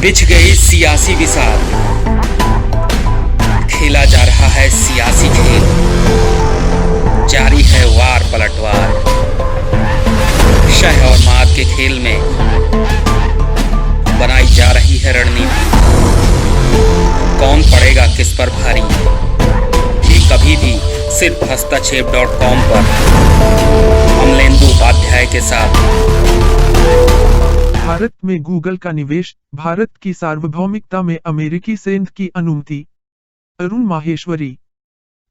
बिछ गई सियासी विसार, खेला जा रहा है सियासी खेल, जारी है वार पलटवार। शह और मात के खेल में बनाई जा रही है रणनीति, कौन पड़ेगा किस पर भारी, ये कभी भी सिर्फ हस्तक्षेप.com पर अमलेंदु उपाध्याय के साथ। भारत में गूगल का निवेश, भारत की सार्वभौमिकता में अमेरिकी सेंध की अनुमति। Arun Maheshwari.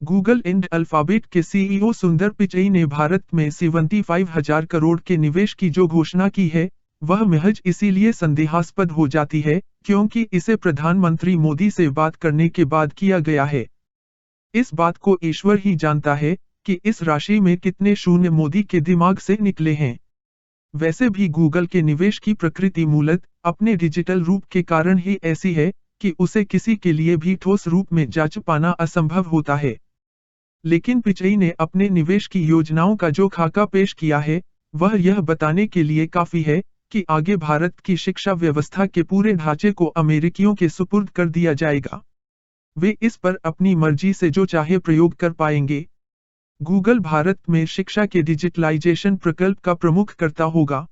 Google and alphabet के सीईओ सुंदर पिचई ने भारत में 75,000 करोड़ के निवेश की जो घोषणा की है, वह महज इसीलिए संदेहास्पद हो जाती है क्योंकि इसे प्रधानमंत्री मोदी से बात करने के बाद किया गया है। इस बात को ईश्वर ही जानता है कि इस राशि में कितने शून्य मोदी के दिमाग से निकले हैं। वैसे भी गूगल के निवेश की प्रकृति मूलत अपने डिजिटल रूप के कारण ही ऐसी है कि उसे किसी के लिए भी ठोस रूप में जांच पाना असंभव होता है। लेकिन पिचई ने अपने निवेश की योजनाओं का जो खाका पेश किया है, वह यह बताने के लिए काफी है कि आगे भारत की शिक्षा व्यवस्था के पूरे ढांचे को अमेरिकियों के सुपुर्द कर दिया जाएगा। वे इस पर अपनी मर्जी से जो चाहे प्रयोग कर पाएंगे। गूगल भारत में शिक्षा के डिजिटलाइजेशन प्रकल्प का प्रमुख कर्ता होगा।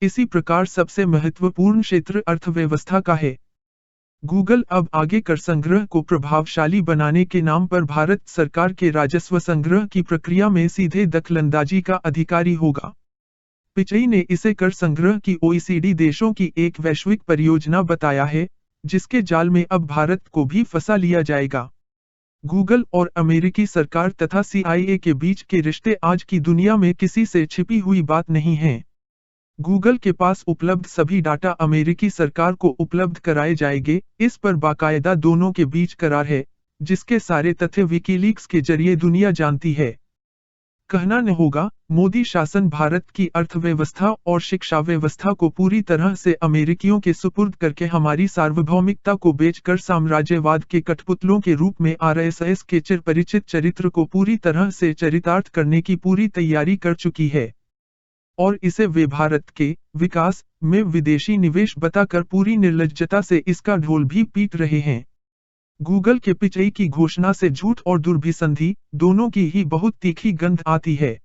इसी प्रकार सबसे महत्वपूर्ण क्षेत्र अर्थव्यवस्था का है। गूगल अब आगे कर संग्रह को प्रभावशाली बनाने के नाम पर भारत सरकार के राजस्व संग्रह की प्रक्रिया में सीधे दखलंदाजी का अधिकारी होगा। पिचई ने इसे कर संग्रह की ओईसीडी देशों की एक वैश्विक परियोजना बताया है, जिसके जाल में अब भारत को भी फंसा लिया जाएगा। गूगल और अमेरिकी सरकार तथा सीआईए के बीच के रिश्ते आज की दुनिया में किसी से छिपी हुई बात नहीं हैं। गूगल के पास उपलब्ध सभी डाटा अमेरिकी सरकार को उपलब्ध कराए जाएंगे, इस पर बाकायदा दोनों के बीच करार है, जिसके सारे तथ्य विकीलीक्स के जरिए दुनिया जानती है। कहना न होगा, मोदी शासन भारत की अर्थव्यवस्था और शिक्षा व्यवस्था को पूरी तरह से अमेरिकियों के सुपुर्द करके हमारी सार्वभौमिकता को बेचकर साम्राज्यवाद के कठपुतलों के रूप में आरएसएस के चिरपरिचित चरित्र को पूरी तरह से चरितार्थ करने की पूरी तैयारी कर चुकी है। और इसे वे भारत के विकास में विदेशी निवेश बताकर पूरी निर्लज्जता से इसका ढोल भी पीट रहे हैं। गूगल के पिचई की घोषणा से झूठ और दुर्भिसंधि दोनों की ही बहुत तीखी गंध आती है।